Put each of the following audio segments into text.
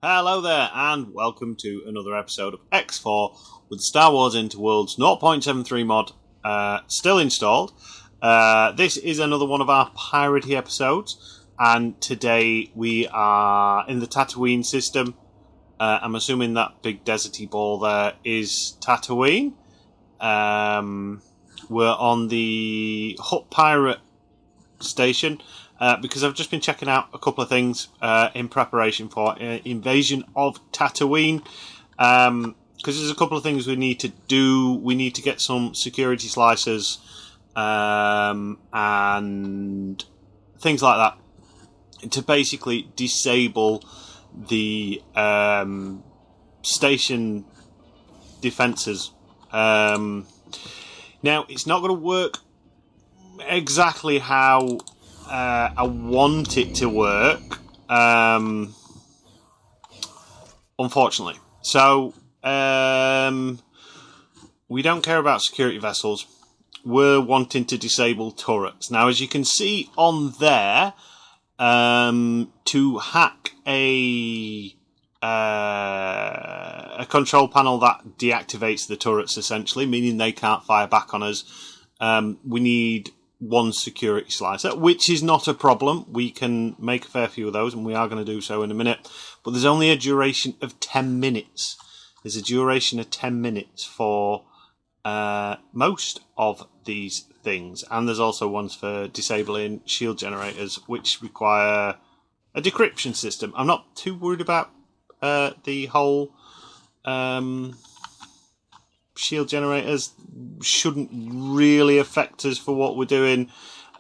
Hello there, and welcome to another episode of X4 with Star Wars Interworlds 0.73 mod still installed. This is another one of our piratey episodes, and today we are in the Tatooine system. I'm assuming that big deserty ball there is Tatooine. We're on the Hutt Pirate station. Because I've just been checking out a couple of things in preparation for Invasion of Tatooine. Because there's a couple of things we need to do. We need to get some security slicers and things like that to basically disable the station defences. Now, it's not going to work exactly how I want it to work, unfortunately. So, we don't care about security vessels. We're wanting to disable turrets. Now, as you can see on there, to hack a control panel that deactivates the turrets, essentially, meaning they can't fire back on us, we need one security slicer, which is not a problem. We can make a fair few of those, and we are going to do so in a minute. But there's only a duration of 10 minutes. There's a duration of 10 minutes for most of these things. And there's also ones for disabling shield generators, which require a decryption system. I'm not too worried about the whole shield generators. Shouldn't really affect us for what we're doing.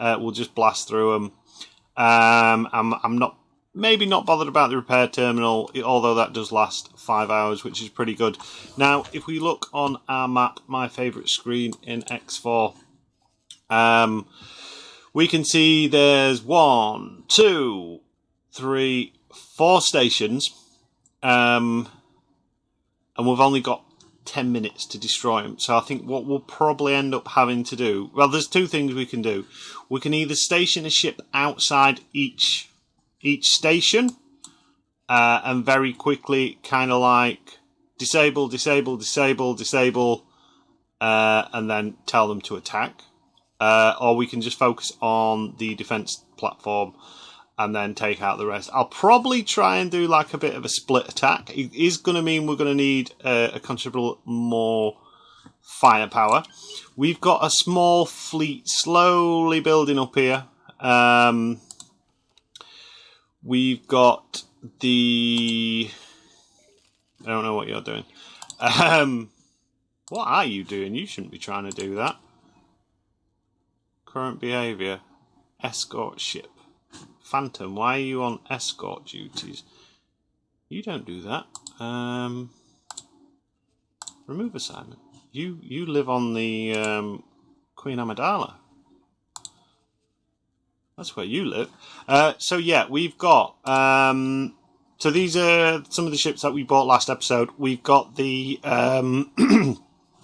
We'll just blast through them. I'm not bothered about the repair terminal, although that does last 5 hours, which is pretty good. Now, if we look on our map, my favourite screen in X4, we can see there's 1, 2, 3, 4 stations, and we've only got 10 minutes to destroy them. So I think what we'll probably end up having to do, well, there's two things we can do. We can either station a ship outside each station and very quickly kind of like disable, and then tell them to attack, or we can just focus on the defense platform and then take out the rest. I'll probably try and do like a bit of a split attack. It is going to mean we're going to need a considerable more firepower. We've got a small fleet slowly building up here. We've got the... I don't know what you're doing. What are you doing? You shouldn't be trying to do that. Current behaviour. Escort ship. Phantom, why are you on escort duties? You don't do that. Remove assignment. You live on the Queen Amidala. That's where you live. So yeah, we've got... so these are some of the ships that we bought last episode. We've got the other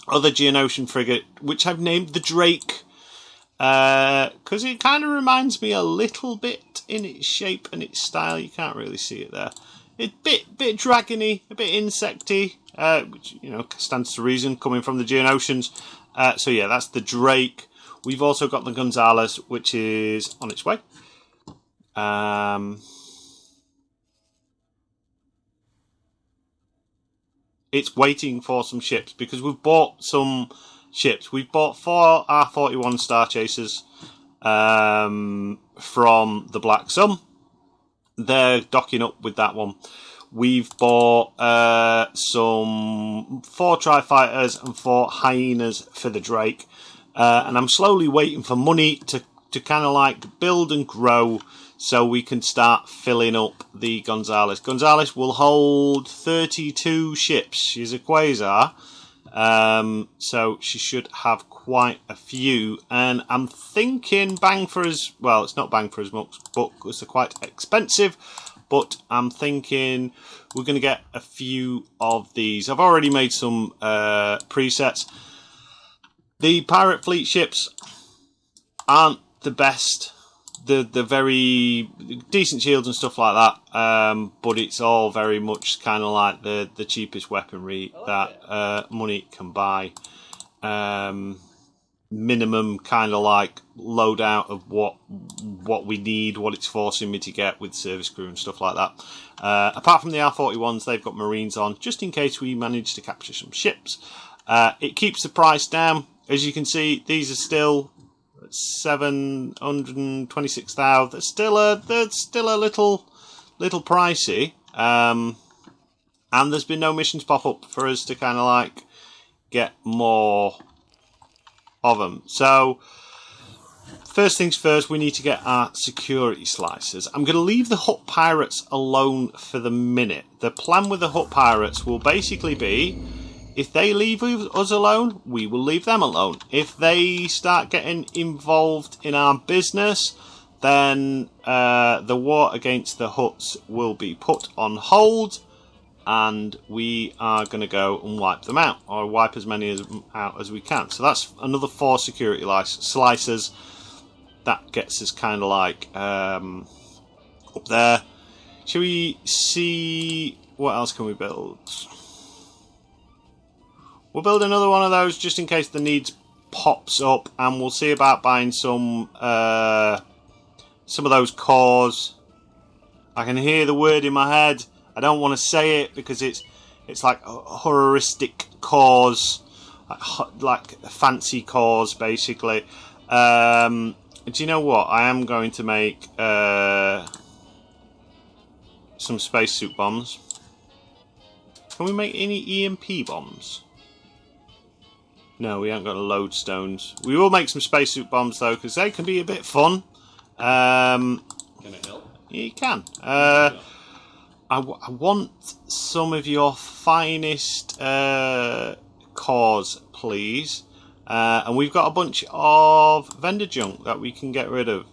Geonosian frigate, which I've named the Drake, because it kind of reminds me a little bit in its shape and its style. You can't really see it there. It's a bit dragony, a bit insecty, which stands to reason coming from the Geonosians. So yeah, that's the Drake. We've also got the Gonzales, which is on its way. It's waiting for some ships because we've bought some ships. We've bought 4 R41 Star Chasers from the Black Sun. They're docking up with that one. We've bought some 4 Tri-Fighters and 4 Hyenas for the Drake. And I'm slowly waiting for money to kind of like build and grow so we can start filling up the Gonzales. Gonzales will hold 32 ships. She's a Quasar. So she should have quite a few. And I'm thinking bang for as... Well, it's not bang for as much, but they're quite expensive. But I'm thinking we're going to get a few of these. I've already made some presets. The pirate fleet ships aren't the best the very decent shields and stuff like that, but it's all very much kind of like the cheapest weaponry that money can buy. Minimum kind of like loadout of what we need, what it's forcing me to get with service crew and stuff like that. Apart from the R41s, they've got Marines on, just in case we manage to capture some ships. It keeps the price down. As you can see, these are still 726,000. They're still a little pricey. And there's been no missions pop up for us to kind of like get more of them. So first things first, we need to get our security slicers. I'm going to leave the hut pirates alone for the minute. The plan with the hut pirates will basically be, if they leave us alone, we will leave them alone. If they start getting involved in our business, then the war against the huts will be put on hold, and we are going to go and wipe them out, or wipe as many out as we can. So that's another 4 security slicers. That gets us kind of like up there. Shall we see what else can we build? We'll build another one of those just in case the need pops up, and we'll see about buying some of those cores. I can hear the word in my head. I don't want to say it because it's like heuristic cores, like fancy cores, basically. Do you know what? I am going to make some spacesuit bombs. Can we make any EMP bombs? No, we haven't got lodestones. We will make some spacesuit bombs though, because they can be a bit fun. Can it help? Yeah, you can. I want some of your finest cores, please. And we've got a bunch of vendor junk that we can get rid of.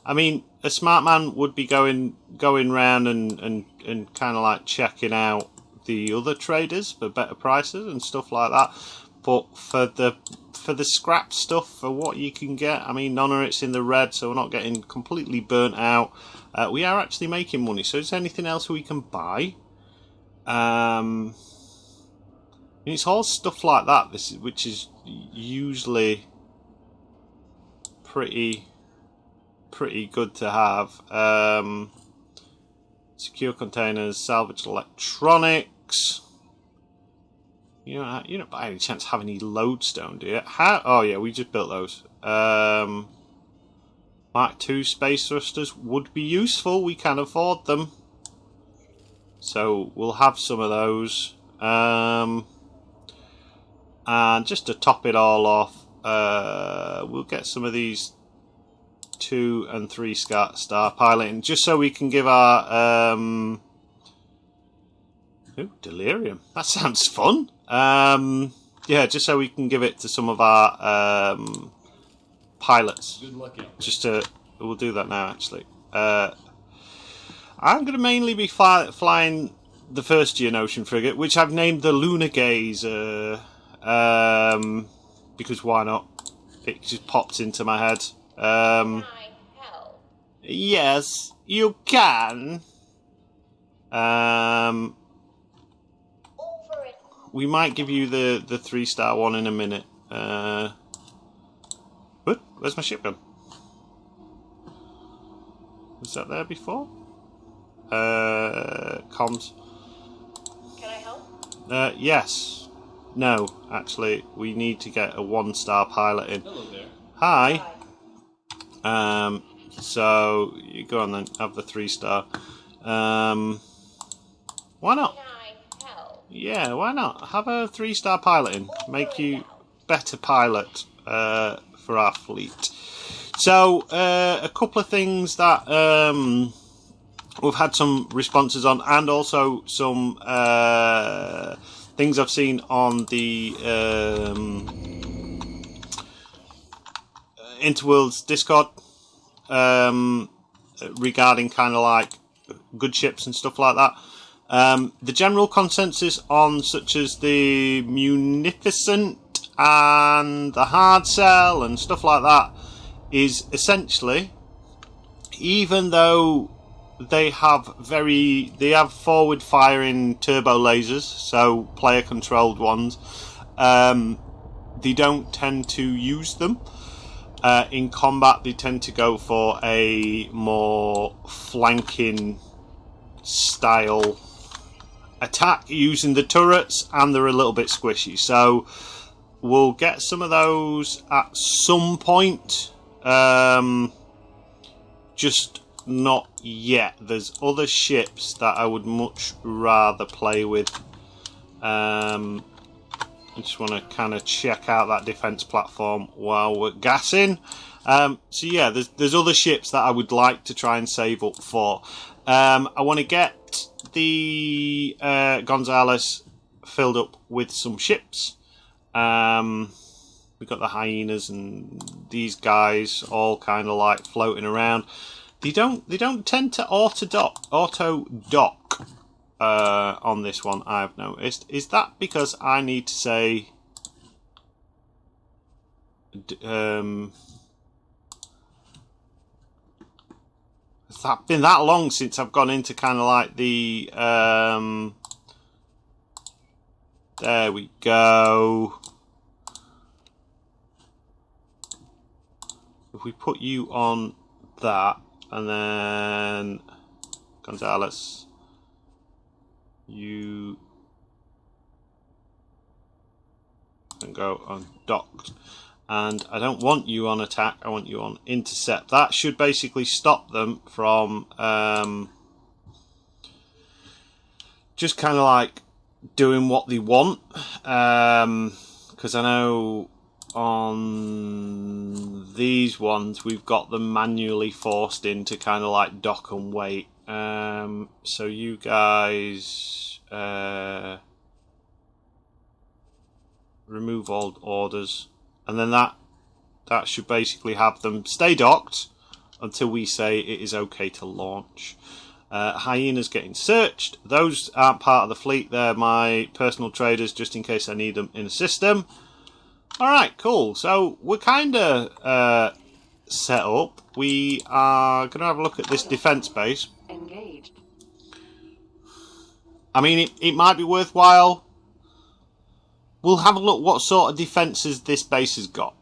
I mean, a smart man would be going round and kind of like checking out the other traders for better prices and stuff like that. But for the scrap stuff, for what you can get, I mean, none of it's in the red, so we're not getting completely burnt out. We are actually making money. So is there anything else we can buy? It's all stuff like that. Which is usually pretty good to have. Secure containers, salvage electronics. You don't by any chance have any lodestone, do you? Oh yeah, we just built those. Mark II space thrusters would be useful. We can afford them, so we'll have some of those. And just to top it all off, we'll get some of these 2 and 3 star piloting, just so we can give our delirium. That sounds fun. Yeah, just so we can give it to some of our pilots. Good luck out. We'll do that now. Actually, I'm going to mainly be flying the first Geonosian frigate, which I've named the Lunar Gazer, because why not? It just popped into my head. Can I help? Yes, you can. Over it. We might give you the 3-star one in a minute. What? Where's my ship gone? Was that there before? Comms. Can I help? Yes. No, actually, we need to get a 1-star pilot in. Hello there. Hi. So you go on then, have the 3-star. Why not? Can I help? Yeah, why not? Have a 3-star pilot in. Make you better pilot for our fleet. So, a couple of things that we've had some responses on, and also some things I've seen on the Interworlds Discord regarding kind of like good ships and stuff like that. The general consensus on such as the Munificent and the hard sell and stuff like that is essentially, even though they have forward firing turbo lasers, so player controlled ones, they don't tend to use them. In combat, they tend to go for a more flanking style attack using the turrets, and they're a little bit squishy. So we'll get some of those at some point. Just not yet. There's other ships that I would much rather play with. I just want to kind of check out that defense platform while we're gassing. So yeah, there's other ships that I would like to try and save up for. I want to get the Gonzales filled up with some ships. We've got the hyenas and these guys all kind of like floating around. They don't tend to auto dock on this one, I've noticed. Is that because I need to say has that been that long since I've gone into kind of like the there we go. If we put you on that, and then Gonzales, you can go on docked. And I don't want you on attack, I want you on intercept. That should basically stop them from just kind of like doing what they want. Because I know on these ones we've got them manually forced in to kind of like dock and wait. So you guys remove all orders, and then that should basically have them stay docked until we say it is okay to launch. Hyenas getting searched. Those aren't part of the fleet. They're my personal traders, just in case I need them in a system. Alright, cool. So we're kind of set up. We are going to have a look at this defense base. Engaged. I mean, it might be worthwhile. We'll have a look what sort of defences this base has got.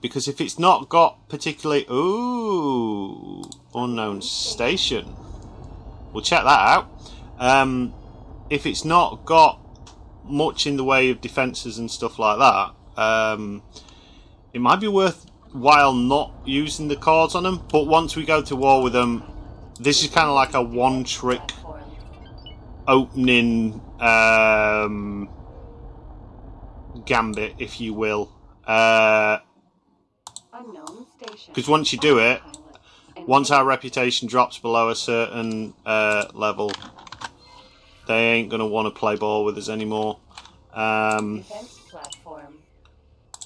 Because if it's not got particularly... Ooh, unknown station. We'll check that out. If it's not got much in the way of defences and stuff like that, it might be worthwhile not using the cores on them. But once we go to war with them, this is kind of like a one-trick opening gambit, if you will. Because once you do it, once our reputation drops below a certain level, they ain't going to want to play ball with us anymore.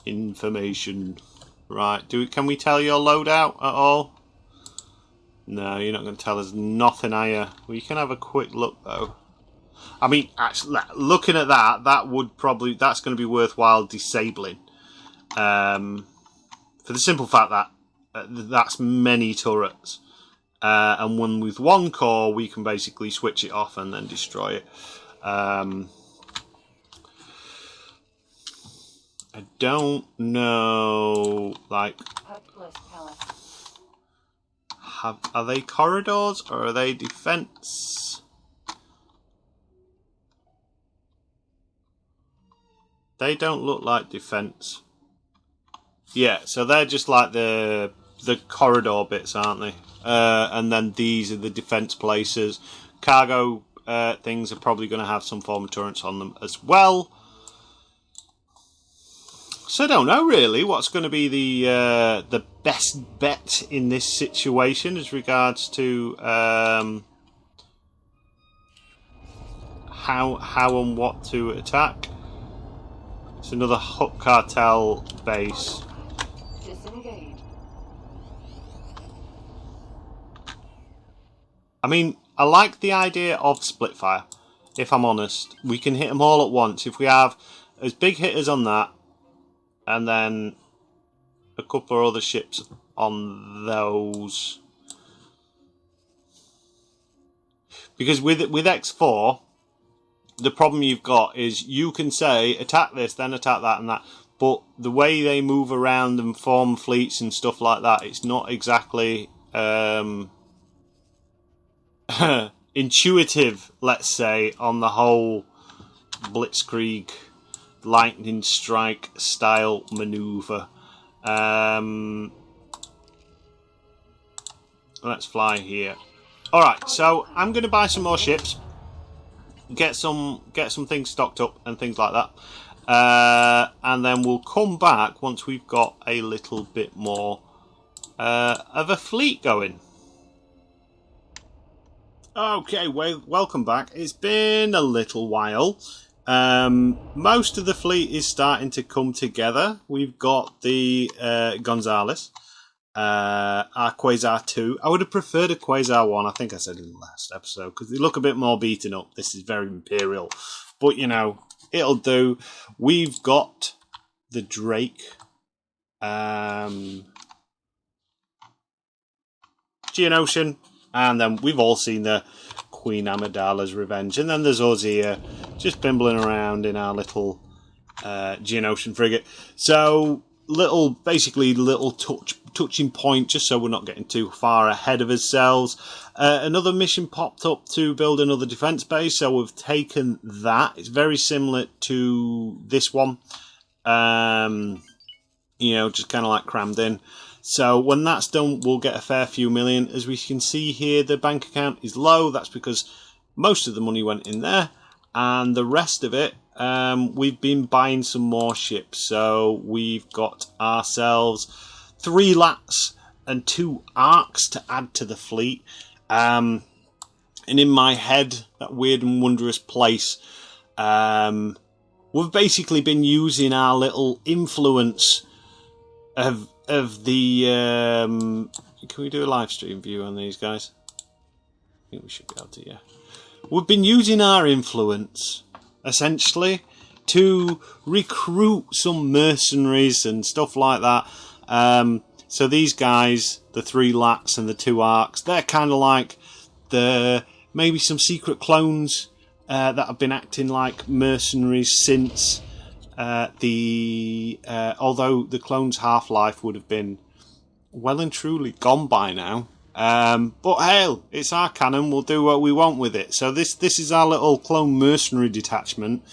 Information. Right, can we tell your loadout at all? No, you're not going to tell us nothing, are you? Well, you can have a quick look, though. I mean, actually, looking at that's going to be worthwhile disabling. For the simple fact that that's many turrets. And when with one core, we can basically switch it off and then destroy it. I don't know, like, are they corridors or are they defense? They don't look like defense. Yeah, so they're just like the corridor bits, aren't they? And then these are the defense places. Cargo things are probably going to have some form of turrets on them as well. So I don't know really what's going to be the best bet in this situation as regards to how and what to attack. It's another Hook Cartel base. Disengage. I mean, I like the idea of split fire, if I'm honest. We can hit them all at once. If we have as big hitters on that, and then a couple of other ships on those. Because with X4, the problem you've got is you can say attack this, then attack that and that, but the way they move around and form fleets and stuff like that, it's not exactly intuitive, let's say, on the whole blitzkrieg lightning strike style maneuver. Let's fly here. Alright, so I'm going to buy some more ships, get some things stocked up and things like that, and then we'll come back once we've got a little bit more of a fleet going. Okay, welcome back. It's been a little while. Most of the fleet is starting to come together. We've got the Gonzales, our Quasar 2. I would have preferred a Quasar 1, I think I said in the last episode, because they look a bit more beaten up. This is very Imperial. But, you know, it'll do. We've got the Drake, Geonosian, and then we've all seen the Queen Amidala's Revenge. And then there's us here, just bimbling around in our little Geonosian frigate. So, basically little touching point, just so we're not getting too far ahead of ourselves. Another mission popped up to build another defence base, so we've taken that. It's very similar to this one. You know, just kind of like crammed in. So when that's done, we'll get a fair few million. As we can see here, the bank account is low. That's because most of the money went in there, and the rest of it, we've been buying some more ships. So we've got ourselves 3 lats and 2 arcs to add to the fleet. And in my head, that weird and wondrous place, we've basically been using our little influence of the can we do a live stream view on these guys? I think we should be able to, yeah. We've been using our influence essentially to recruit some mercenaries and stuff like that. So these guys, the 3 lats and the 2 arcs, they're kind of like maybe some secret clones that have been acting like mercenaries since although the clone's half-life would have been well and truly gone by now. But hell, it's our cannon, we'll do what we want with it. So this is our little clone mercenary detachment.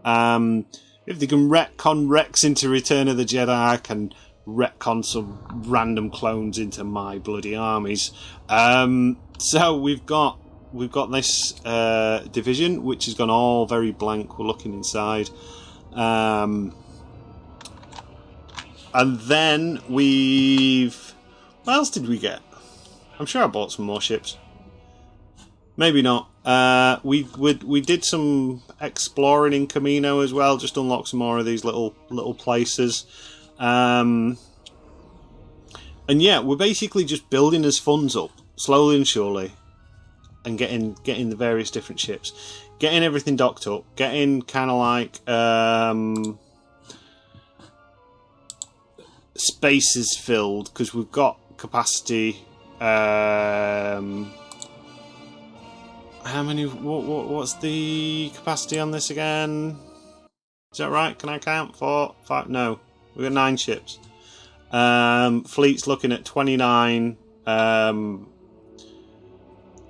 If they can retcon Rex into Return of the Jedi, I can retcon some random clones into my bloody armies. So we've got this division, which has gone all very blank. We're looking inside. And then what else did we get? I'm sure I bought some more ships. Maybe not. We did some exploring in Camino as well, just unlock some more of these little places. And yeah, we're basically just building his funds up slowly and surely, and getting the various different ships, getting everything docked up, getting kind of like spaces filled, because we've got capacity. How many? What's the capacity on this again? Is that right? Can I count? 4, 5? No, we've got 9 ships. Fleet's looking at 29.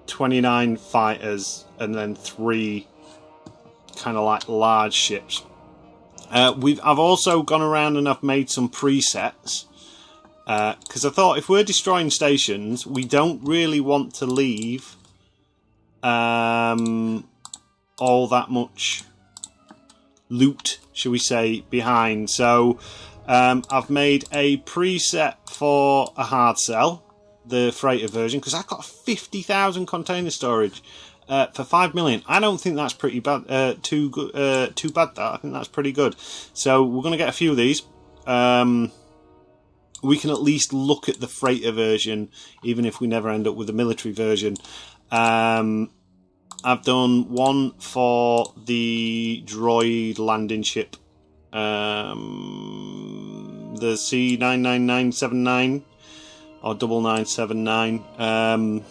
29 fighters, and then 3 kind of like large ships. I've also gone around and I've made some presets, because I thought if we're destroying stations, we don't really want to leave all that much loot, shall we say, behind. So I've made a preset for a hard sell, the freighter version, because I've got 50,000 container storage for 5 million. I don't think that's pretty bad. Too bad. That I think that's pretty good. So we're going to get a few of these. We can at least look at the freighter version, even if we never end up with the military version. I've done one for the droid landing ship The C99979 or 9979.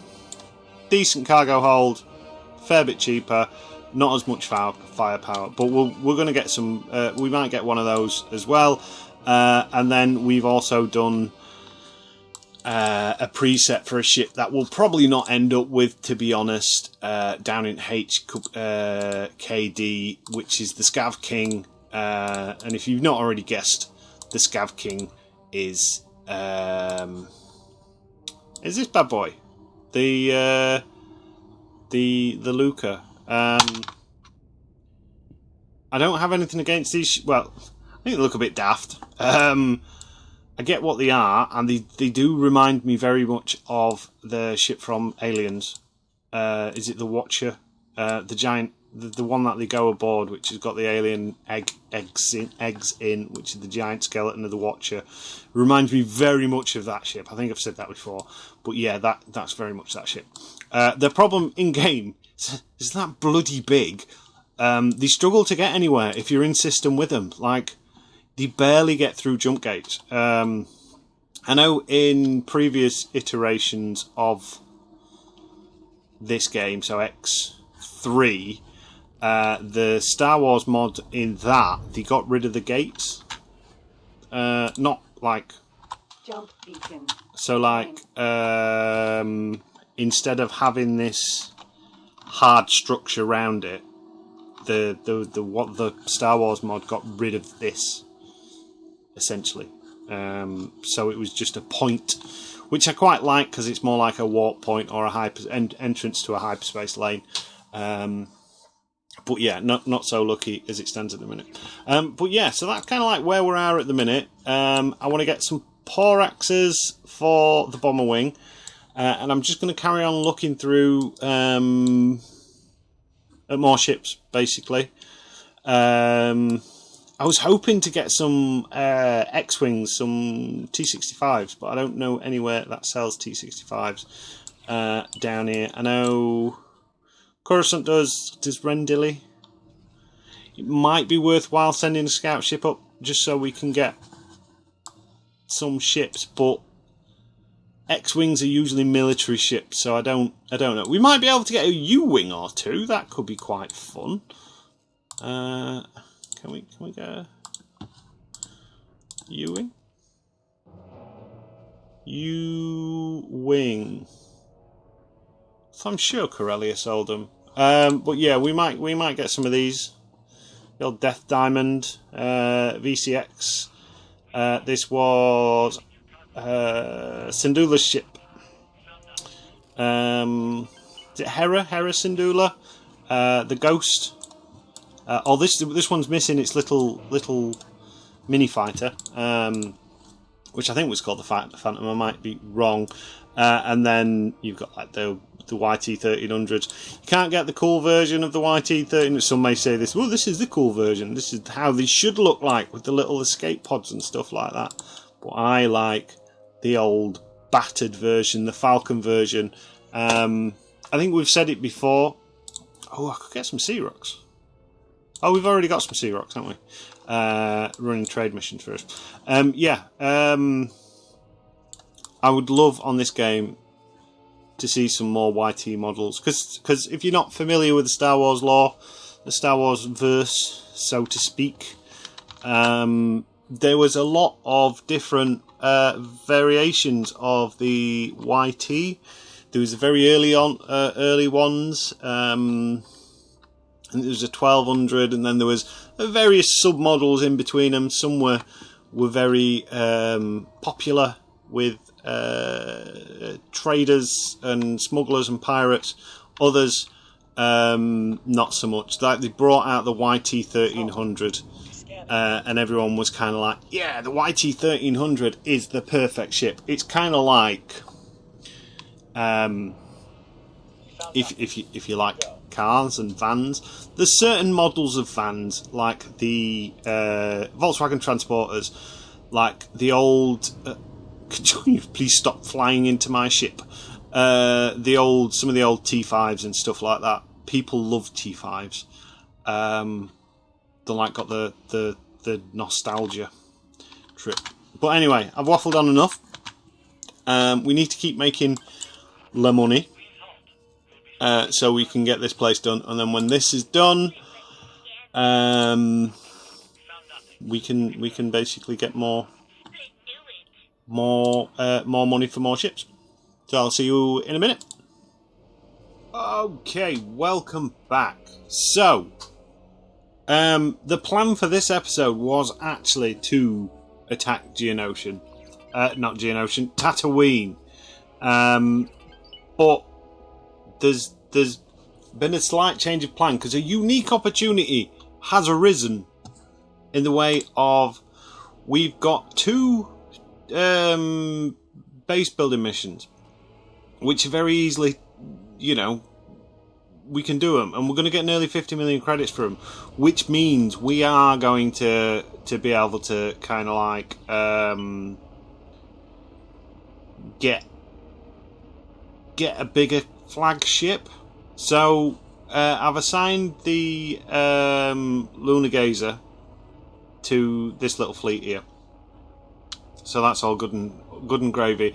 Decent cargo hold, fair bit cheaper, not as much firepower, but we're going to get some. We might get one of those as well, and then we've also done a preset for a ship that we'll probably not end up with, to be honest, down in HKD, which is the Scav King. And if you've not already guessed, the Scav King is this bad boy, the Luca. I don't have anything against these. Well, I think they look a bit daft. I get what they are, and they do remind me very much of the ship from Aliens. Is it the Watcher? The giant, the one that they go aboard, which has got the alien eggs in, which is the giant skeleton of the Watcher. Reminds me very much of that ship. I think I've said that before, but yeah, that's very much that ship. The problem in game is that bloody big. They struggle to get anywhere if you're in system with them. Like, they barely get through jump gates. I know in previous iterations of this game, so X3, the Star Wars mod in that, they got rid of the gates. Not like... Jump beacon. So like, instead of having this hard structure around it, the Star Wars mod got rid of this, essentially. So it was just a point, which I quite like because it's more like a warp point or a entrance to a hyperspace lane. But yeah, not so lucky as it stands at the minute. But yeah, so that's kind of like where we are at the minute. I want to get some Poraxes for the bomber wing, and I'm just going to carry on looking through at more ships, basically. I was hoping to get some X-Wings, some T-65s, but I don't know anywhere that sells T-65s down here. I know Coruscant does Rendilly. It might be worthwhile sending a scout ship up just so we can get some ships, but X-Wings are usually military ships, so I don't know. We might be able to get a U-Wing or two. That could be quite fun. Can we get a U-Wing? U-Wing. So I'm sure Corellia sold them. But yeah, we might get some of these. The old Death Diamond, VCX. This was Syndulla's ship. Is it Hera Syndulla? The Ghost. This one's missing its little mini fighter, which I think was called the Phantom. I might be wrong. And then you've got like the YT-1300. You can't get the cool version of the YT-1300. Some may say this. Well, this is the cool version. This is how they should look like with the little escape pods and stuff like that. But I like the old battered version, the Falcon version. I think we've said it before. Oh, I could get some Sea-Rocks. Oh, we've already got some Sea-Rocks, haven't we? Running trade missions for us. I would love on this game to see some more YT models. Because if you're not familiar with the Star Wars lore, the Star Wars verse, so to speak, there was a lot of different variations of the YT. There was the very early ones. And there was a 1200, and then there was various sub-models in between them. Some were very popular with traders and smugglers and pirates. Others, not so much. Like, they brought out the YT-1300, and everyone was kind of like, yeah, the YT-1300 is the perfect ship. It's kind of like, if you like cars and vans, there's certain models of vans, like the Volkswagen Transporters, like the old could you please stop flying into my ship, some of the old T5s and stuff like that. People love T5s. They like got the the nostalgia trip. But anyway, I've waffled on enough. We need to keep making the money so we can get this place done. And then when this is done, we can basically get more money for more ships. So I'll see you in a minute. Okay, welcome back. So, the plan for this episode was actually to attack Geonosian. Not Geonosian, Tatooine. But there's been a slight change of plan because a unique opportunity has arisen in the way of we've got two base building missions, which are very easily, we can do them, and we're going to get nearly 50 million credits for them, which means we are going to be able to kind of like get a bigger flagship. So I've assigned the Lunar Gazer to this little fleet here, so that's all good and gravy,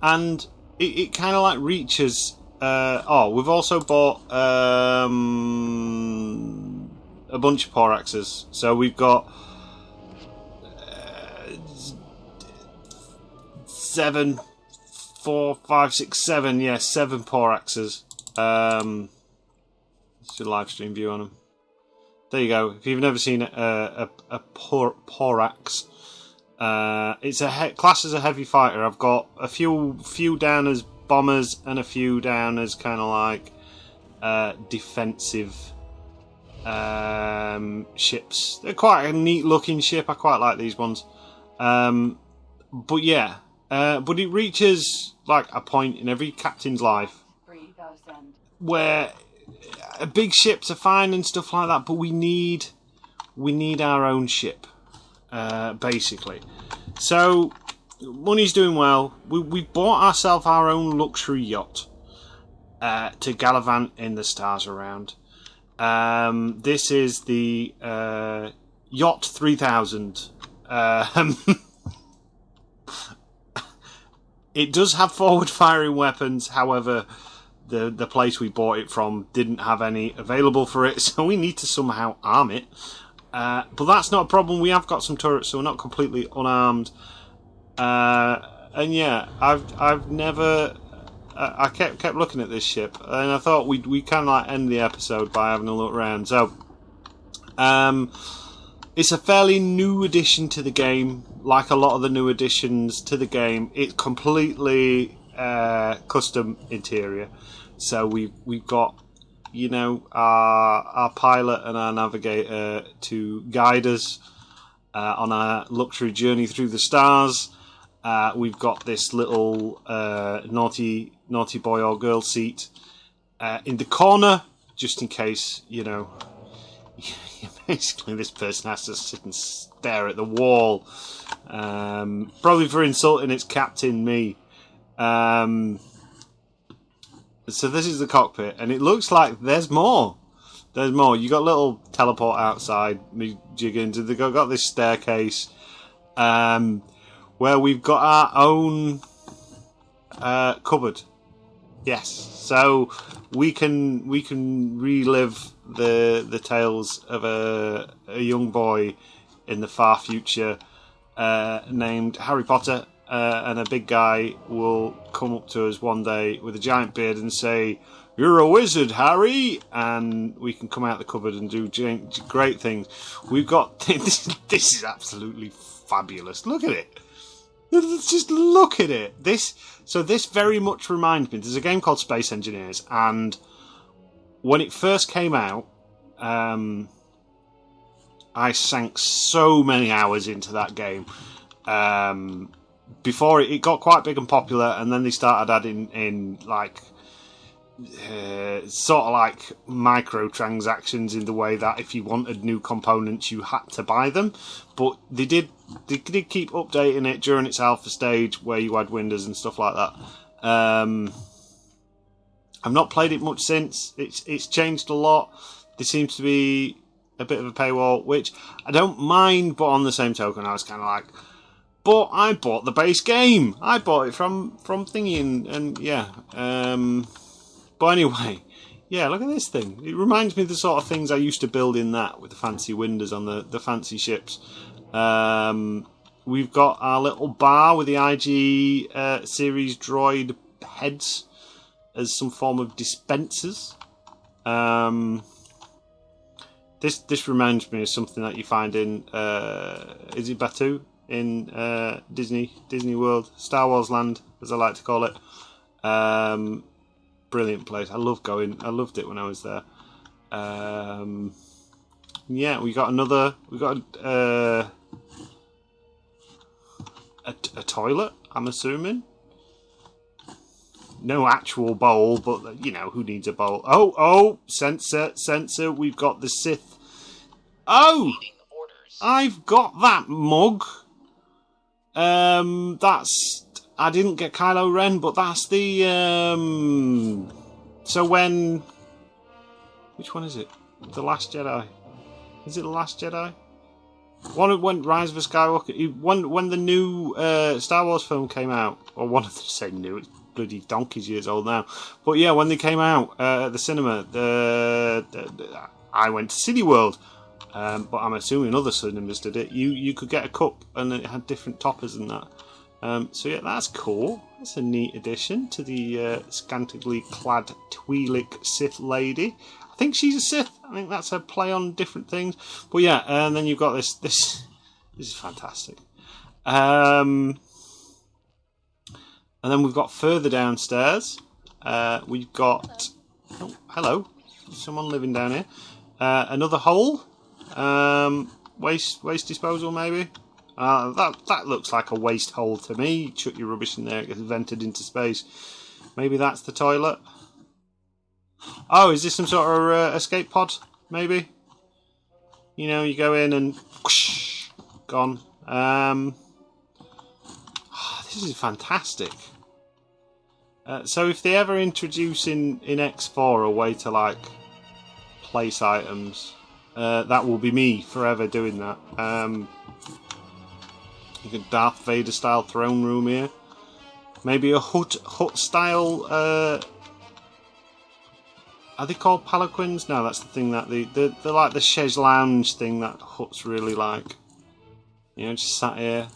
and it kind of like reaches. We've also bought a bunch of Poraxes. So we've got 7 Poraxes. It's a live stream view on them. There you go. If you've never seen a Porax, it's class as a heavy fighter. I've got a few down as bombers and a few down as kind of like defensive ships. They're quite a neat looking ship. I quite like these ones. But it reaches like a point in every captain's life where big ships are fine and stuff like that, but we need our own ship, basically. So money's doing well. We bought ourselves our own luxury yacht to gallivant in the stars around. This is the Yacht 3000. It does have forward-firing weapons. However, the place we bought it from didn't have any available for it, so we need to somehow arm it. But that's not a problem. We have got some turrets, so we're not completely unarmed. And yeah, I've never. I kept looking at this ship, and I thought we kind of like end the episode by having a look around. So, it's a fairly new addition to the game. Like a lot of the new additions to the game, it's completely custom interior. So we've got our pilot and our navigator to guide us on our luxury journey through the stars. We've got this little naughty boy or girl seat in the corner, just in case, basically this person has to sit and stare at the wall. Probably for insulting its captain, me. So this is the cockpit, and it looks like there's more. There's more. You got a little teleport outside, me jigging. They've got this staircase. Where we've got our own cupboard. Yes, so we can relive the tales of a young boy in the far future named Harry Potter, and a big guy will come up to us one day with a giant beard and say, "You're a wizard, Harry," and we can come out the cupboard and do great things. We've got this is absolutely fabulous. Look at it. Just look at it. This very much reminds me. There's a game called Space Engineers, and when it first came out, I sank so many hours into that game. Before it got quite big and popular, and then they started adding in like sort of like microtransactions in the way that if you wanted new components, you had to buy them. But they did keep updating it during its alpha stage, where you had windows and stuff like that. I've not played it much since. It's changed a lot. There seems to be a bit of a paywall, which I don't mind, but on the same token, I was kind of like, but I bought the base game. I bought it from Thingy, and yeah. But anyway, yeah, look at this thing. It reminds me of the sort of things I used to build in that, with the fancy windows on the fancy ships. We've got our little bar with the IG series droid heads as some form of dispensers. This reminds me of something that you find in is it Batuu in Disney World, Star Wars Land, as I like to call it. Brilliant place. I loved it when I was there. Yeah, we got a toilet, I'm assuming. No actual bowl, but you know, who needs a bowl? Oh, sensor. We've got the Sith. Oh, I've got that mug. That's, I didn't get Kylo Ren, but that's the so when, which one is it? The Last Jedi. Is it The Last Jedi? When Rise of a Skywalker, when the new Star Wars film came out, or one of them say new, it's bloody donkey's years old now. But yeah, when they came out at the cinema, I went to City World, but I'm assuming other cinemas did it. You could get a cup, and it had different toppers and that. So yeah, that's cool. That's a neat addition to the scantily clad Twi'lek Sith lady. I think she's a Sith. I think that's a play on different things. But yeah, and then you've got this. This is fantastic. And then we've got further downstairs. We've got. Oh, hello. Someone living down here. Another hole. Waste disposal, maybe. That looks like a waste hole to me. You chuck your rubbish in there, it gets vented into space. Maybe that's the toilet. Oh, is this some sort of escape pod? Maybe. You know, you go in and whoosh, gone. This is fantastic. So if they ever introduce in X4 a way to like place items, that will be me forever doing that. You can Darth Vader style throne room here. Maybe a hut style. Are they called palanquins? No, that's the thing that they're like the chaise lounge thing that huts really like. You know, just sat here.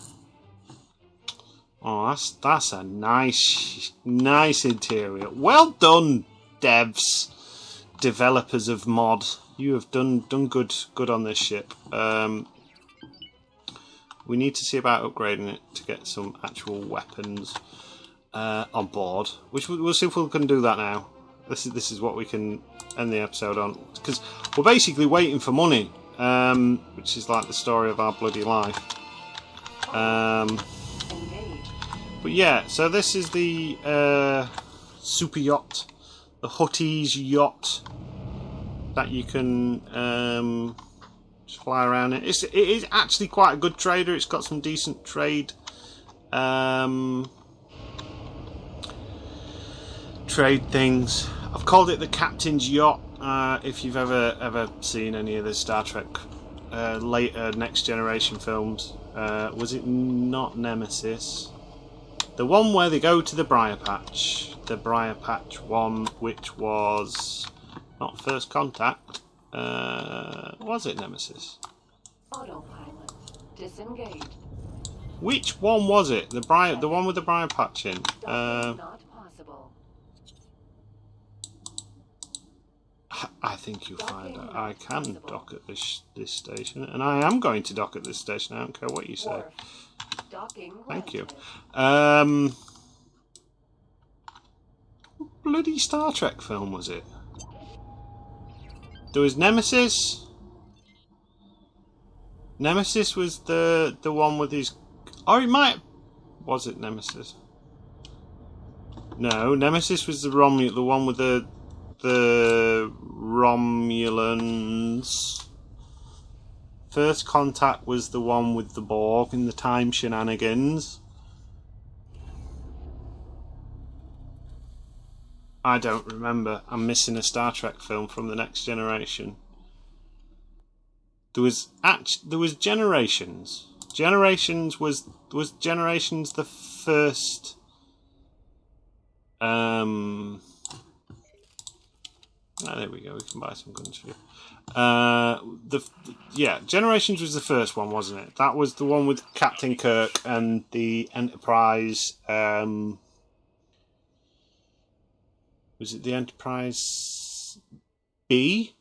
Oh, that's a nice interior. Well done, devs, developers of mod. You have done good on this ship. We need to see about upgrading it to get some actual weapons on board. Which we'll see if we can do that now. This is what we can end the episode on, because we're basically waiting for money, which is like the story of our bloody life. But yeah, so this is the super yacht, the Huttese yacht that you can just fly around in. It is actually quite a good trader. It's got some decent trade things. I've called it the Captain's Yacht. If you've ever seen any of the Star Trek later Next Generation films, was it not Nemesis? The one where they go to the Briar Patch. The Briar Patch one, which was not First Contact. Was it Nemesis? Autopilot. Disengage. Which one was it? The one with the Briar Patch in. Not possible. I think you'll find out. I can dock at this station, and I am going to dock at this station. I don't care what you say. Docking. Thank you. Bloody Star Trek film was it? There was Nemesis. Nemesis was the one with his. Oh, it might. Was it Nemesis? No, Nemesis was the one with the Romulans. First Contact was the one with the Borg and the time shenanigans. I don't remember. I'm missing a Star Trek film from the Next Generation. There was Generations. Generations was Generations the first. Oh, there we go. We can buy some guns for you. Generations was the first one, wasn't it? That was the one with Captain Kirk and the Enterprise. Was it the Enterprise B?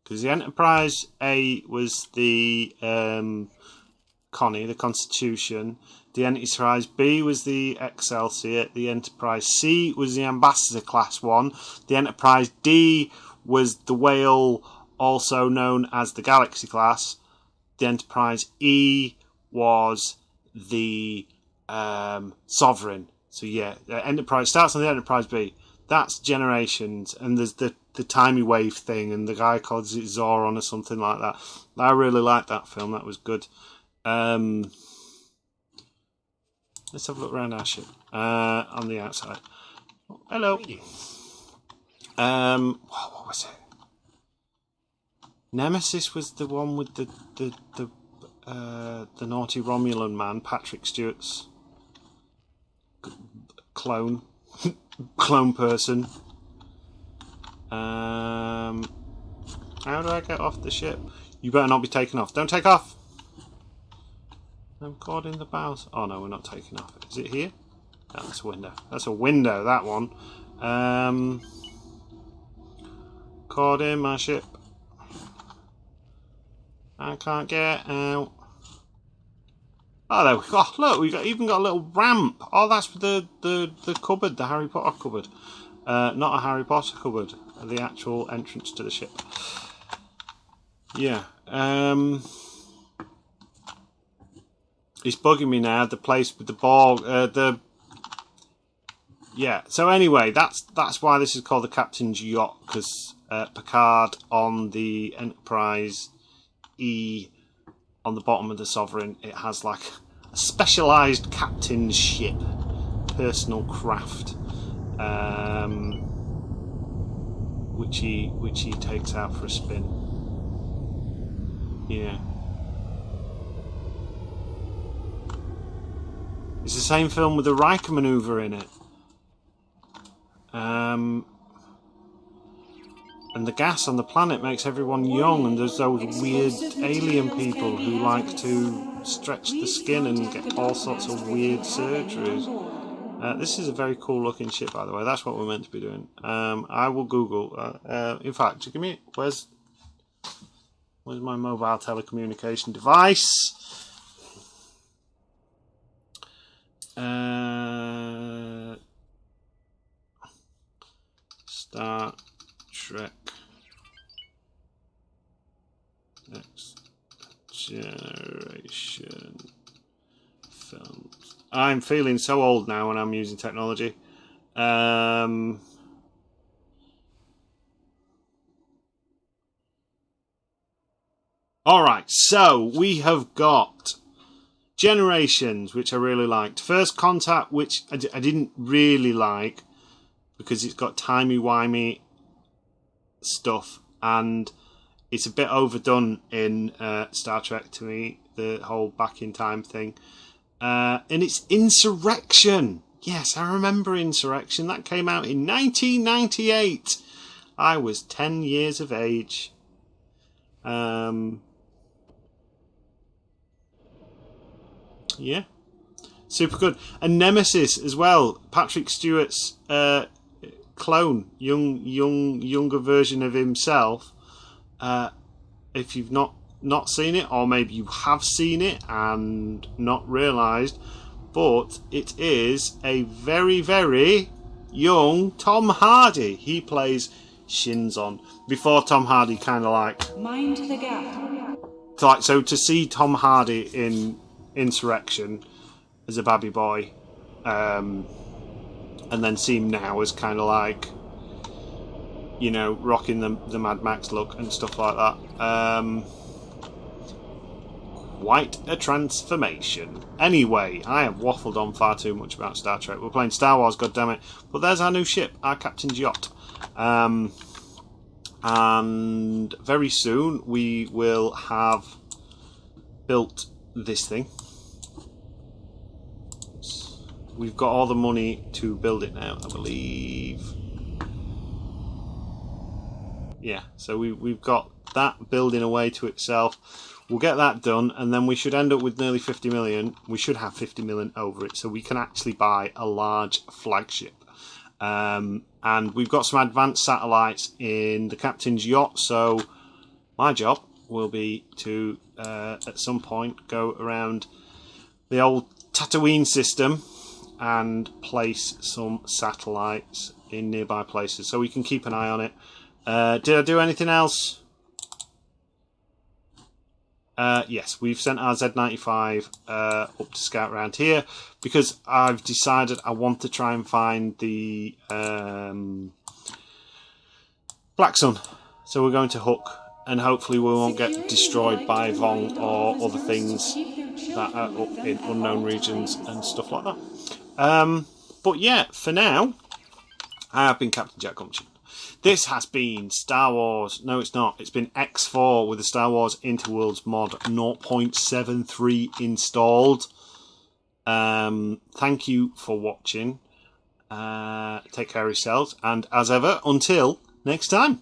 Because the Enterprise A was the Connie, the Constitution. The Enterprise B was the Excelsior. The Enterprise C was the Ambassador class one. The Enterprise D was the Whale, also known as the Galaxy class. The Enterprise E was the Sovereign. So yeah, the Enterprise starts on the Enterprise B. That's Generations, and there's the timey wave thing, and the guy calls it Zoron or something like that. I really liked that film. That was good. Let's have a look around our ship on the outside. Oh, hello. What was it? Nemesis was the one with the naughty Romulan man, Patrick Stewart's clone person. How do I get off the ship? You better not be taken off. Don't take off. I'm caught in the bows. Oh no, we're not taking off. Is it here? No, that's a window. That's a window, that one. Caught in my ship. I can't get out. Oh, there we go. Oh, look, even got a little ramp. Oh, that's the cupboard, the Harry Potter cupboard. Not a Harry Potter cupboard. The actual entrance to the ship. Yeah. It's bugging me now. The place with the ball. Yeah. So anyway, that's why this is called the Captain's Yacht, because Picard on the Enterprise E on the bottom of the Sovereign, it has like a specialised captain's ship, personal craft, which he takes out for a spin. Yeah. It's the same film with the Riker maneuver in it. And the gas on the planet makes everyone young, and there's those weird alien people who like to stretch the skin and get all sorts of weird surgeries. This is a very cool looking ship, by the way. That's what we're meant to be doing. I will Google. In fact, give me... Where's my mobile telecommunication device? Star Trek Next Generation films. I'm feeling so old now when I'm using technology. Alright, so we have got Generations, which I really liked. First Contact, which I didn't really like because it's got timey-wimey stuff and it's a bit overdone in Star Trek to me, the whole back in time thing. And it's Insurrection. Yes, I remember Insurrection. That came out in 1998. I was 10 years of age. Yeah, super good. And Nemesis as well. Patrick Stewart's clone, younger version of himself. If you've not seen it, or maybe you have seen it and not realised, but it is a very, very young Tom Hardy. He plays Shinzon. Before Tom Hardy kind of like... Mind the gap. So to see Tom Hardy in Insurrection as a babby boy, and then see him now as kind of like, you know, rocking the Mad Max look and stuff like that. Quite a transformation. Anyway, I have waffled on far too much about Star Trek. We're playing Star Wars, goddammit. But there's our new ship, our Captain's Yacht. and very soon we will have built this thing. We've got all the money to build it now, I believe. Yeah, so we've got that building away to itself. We'll get that done, and then we should end up with nearly 50 million. We should have 50 million over it, so we can actually buy a large flagship. And we've got some advanced satellites in the captain's yacht, so my job will be to, at some point, go around the old Tatooine system and place some satellites in nearby places, so we can keep an eye on it. Did I do anything else? Yes, we've sent our Z95 up to scout around here because I've decided I want to try and find the Black Sun. So we're going to Hook, and hopefully we won't get destroyed by Vong or other things that are up in unknown regions and stuff like that. But yeah, for now, I have been Captain Jack Gumption. This has been Star Wars. No, it's not. It's been X4 with the Star Wars Interworlds mod 0.73 installed. Thank you for watching. Take care of yourselves. And as ever, until next time.